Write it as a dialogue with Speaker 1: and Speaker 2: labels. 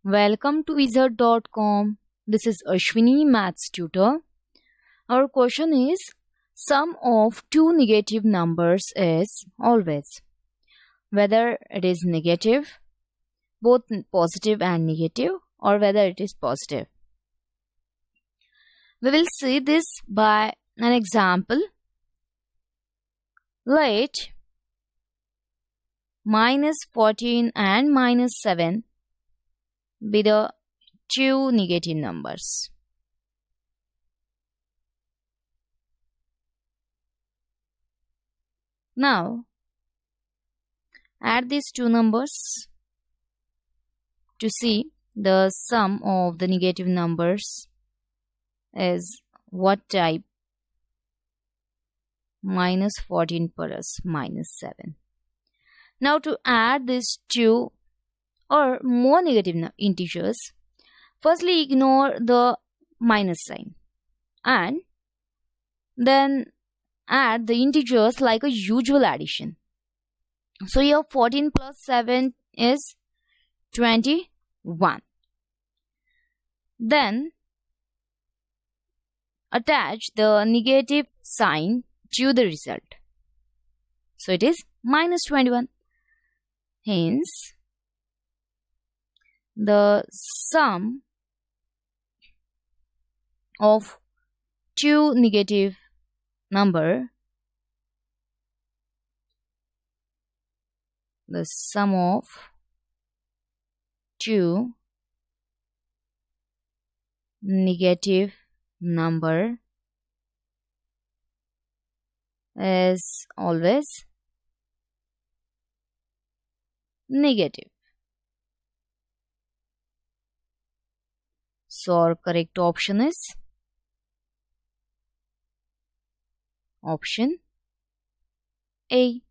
Speaker 1: Welcome to wizard.com. This is Ashwini, Maths tutor. Our question is, sum of two negative numbers is always. Whether it is negative, both positive and negative, or whether it is positive. We will see this by an example. Let -14 and -7 be the two negative numbers. Now, add these two numbers to see the sum of the negative numbers is what type. -14 plus -7. Now to add these two or more negative integers, firstly ignore the minus sign and then add the integers like a usual addition. So here 14 plus 7 is 21. Then attach the negative sign to the result. So it is -21. Hence, the sum of two negative number, the sum of two negative number is always negative. So our correct option is option A.